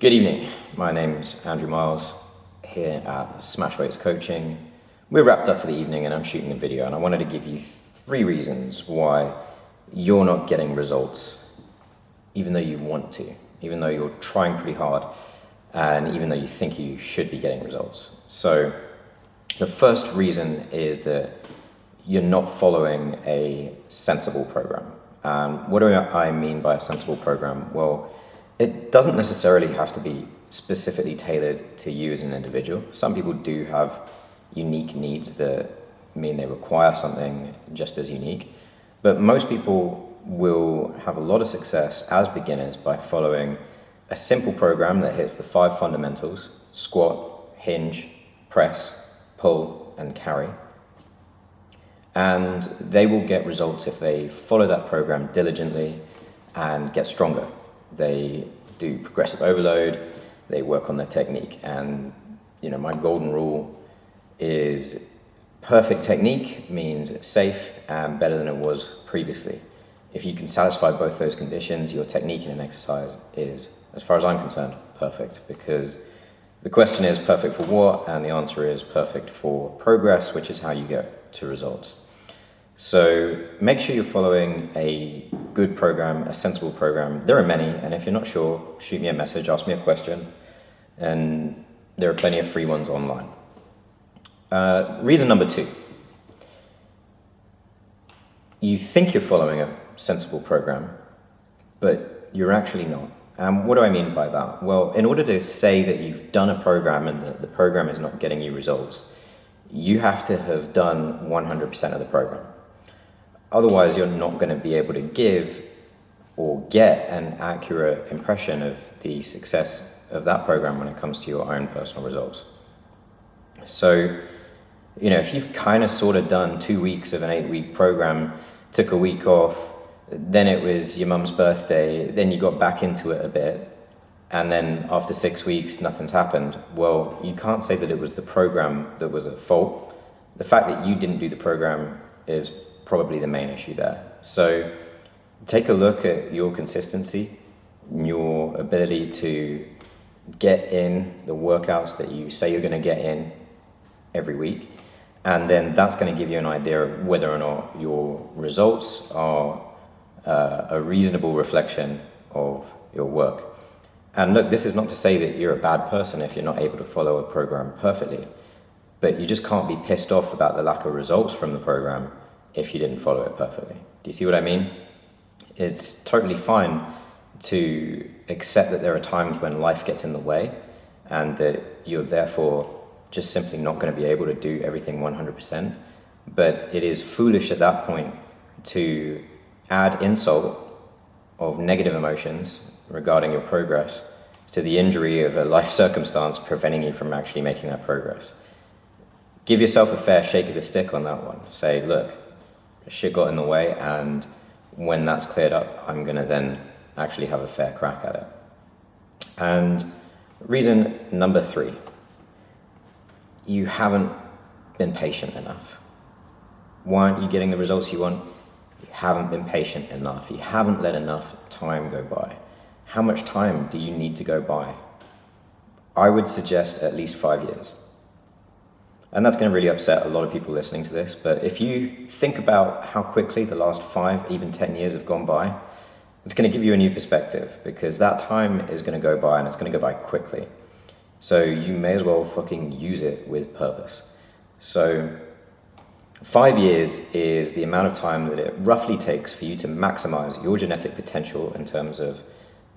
Good evening, my name's Andrew Miles here at Smash Weights Coaching. We're wrapped up for the evening and I'm shooting a video, and I wanted to give you 3 reasons why you're not getting results even though you want to, even though you're trying pretty hard, and even though you think you should be getting results. So the first reason is that you're not following a sensible program. What do I mean by a sensible program? Well, it doesn't necessarily have to be specifically tailored to you as an individual. Some people do have unique needs that mean they require something just as unique, but most people will have a lot of success as beginners by following a simple program that hits the 5 fundamentals: squat, hinge, press, pull, and carry. And they will get results if they follow that program diligently and get stronger. They do progressive overload, they work on their technique. And my golden rule is perfect technique means safe and better than it was previously. If you can satisfy both those conditions, your technique in an exercise is, as far as I'm concerned, perfect. Because the question is perfect for what? And the answer is perfect for progress, which is how you get to results. So make sure you're following a good program, a sensible program. There are many, and if you're not sure, shoot me a message, ask me a question, and there are plenty of free ones online. Reason number 2. You think you're following a sensible program, but you're actually not. What do I mean by that? Well, in order to say that you've done a program and that the program is not getting you results, you have to have done 100% of the program. Otherwise, you're not going to be able to give or get an accurate impression of the success of that program when it comes to your own personal results. So, if you've kind of sort of done 2 weeks of an 8-week program, took a week off, then it was your mum's birthday, then you got back into it a bit, and then after 6 weeks, nothing's happened. Well, you can't say that it was the program that was at fault. The fact that you didn't do the program is probably the main issue there. So take a look at your consistency, your ability to get in the workouts that you say you're going to get in every week. And then that's going to give you an idea of whether or not your results are a reasonable reflection of your work. And look, this is not to say that you're a bad person if you're not able to follow a program perfectly, but you just can't be pissed off about the lack of results from the program if you didn't follow it perfectly. Do you see what I mean? It's totally fine to accept that there are times when life gets in the way and that you're therefore just simply not going to be able to do everything 100%. But it is foolish at that point to add insult of negative emotions regarding your progress to the injury of a life circumstance preventing you from actually making that progress. Give yourself a fair shake of the stick on that one. Say, look, shit got in the way, and when that's cleared up, I'm going to then actually have a fair crack at it. And reason number 3, you haven't been patient enough. Why aren't you getting the results you want? You haven't been patient enough. You haven't let enough time go by. How much time do you need to go by? I would suggest at least 5 years. And that's going to really upset a lot of people listening to this, but if you think about how quickly the last 5, even 10 years have gone by, it's going to give you a new perspective, because that time is going to go by and it's going to go by quickly. So you may as well fucking use it with purpose. So 5 years is the amount of time that it roughly takes for you to maximize your genetic potential in terms of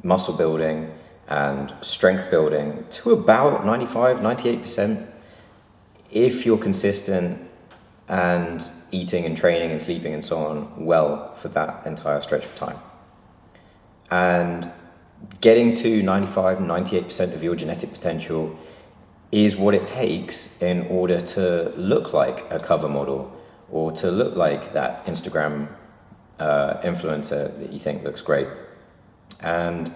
muscle building and strength building to about 95, 98%. If you're consistent and eating and training and sleeping and so on well for that entire stretch of time. And getting to 95, 98% of your genetic potential is what it takes in order to look like a cover model or to look like that Instagram influencer that you think looks great. And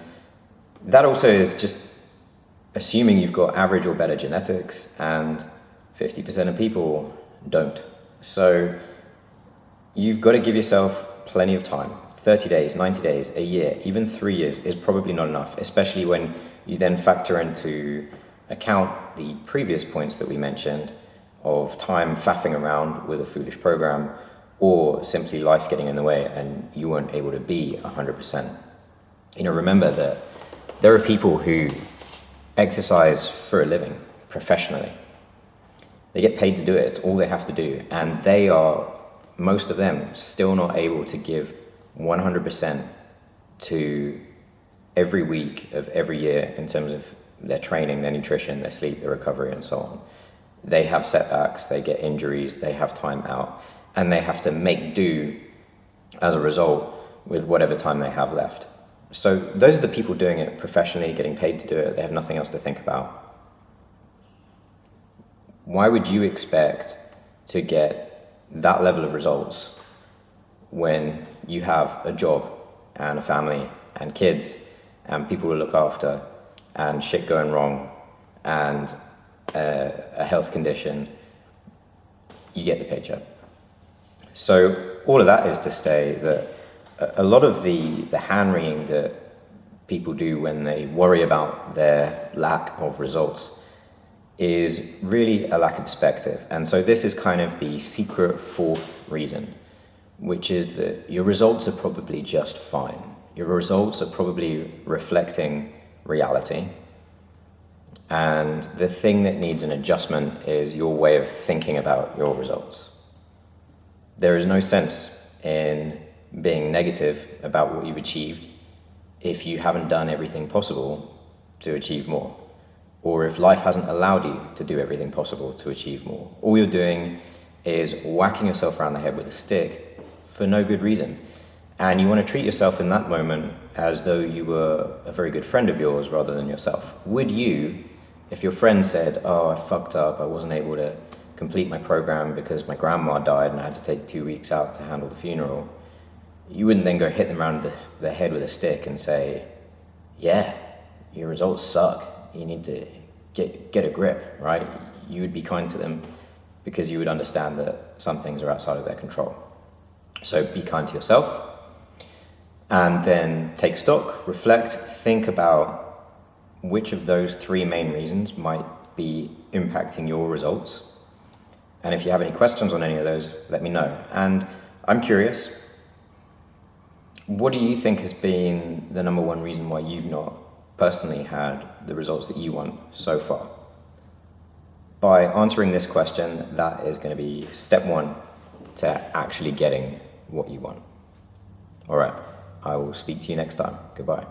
that also is just assuming you've got average or better genetics, and 50% of people don't. So you've got to give yourself plenty of time. 30 days, 90 days, a year, even 3 years is probably not enough, especially when You then factor into account the previous points that we mentioned of time faffing around with a foolish program, or simply life getting in the way and you weren't able to be 100%. Remember that there are people who exercise for a living professionally. They get paid to do it, it's all they have to do, and they are, most of them, still not able to give 100% to every week of every year in terms of their training, their nutrition, their sleep, their recovery, and so on. They have setbacks, they get injuries, they have time out, and they have to make do as a result with whatever time they have left. So those are the people doing it professionally, getting paid to do it. They have nothing else to think about. Why would you expect to get that level of results when you have a job and a family and kids and people to look after and shit going wrong and a health condition? You get the picture. So all of that is to say that a lot of the hand-wringing that people do when they worry about their lack of results is really a lack of perspective. And so this is kind of the secret fourth reason, which is that your results are probably just fine. Your results are probably reflecting reality. And the thing that needs an adjustment is your way of thinking about your results. There is no sense in being negative about what you've achieved if you haven't done everything possible to achieve more, or if life hasn't allowed you to do everything possible to achieve more. All you're doing is whacking yourself around the head with a stick for no good reason. And you want to treat yourself in that moment as though you were a very good friend of yours rather than yourself. Would you, if your friend said, "Oh, I fucked up, I wasn't able to complete my program because my grandma died and I had to take 2 weeks out to handle the funeral," you wouldn't then go hit them around the head with a stick and say, "Yeah, your results suck, you need to get a grip," right? You would be kind to them because you would understand that some things are outside of their control. So be kind to yourself, and then take stock, reflect, think about which of those three main reasons might be impacting your results. And if you have any questions on any of those, let me know. And I'm curious, what do you think has been the number one reason why you've not personally had the results that you want so far? By answering this question, that is going to be step one to actually getting what you want. All right, I will speak to you next time. Goodbye.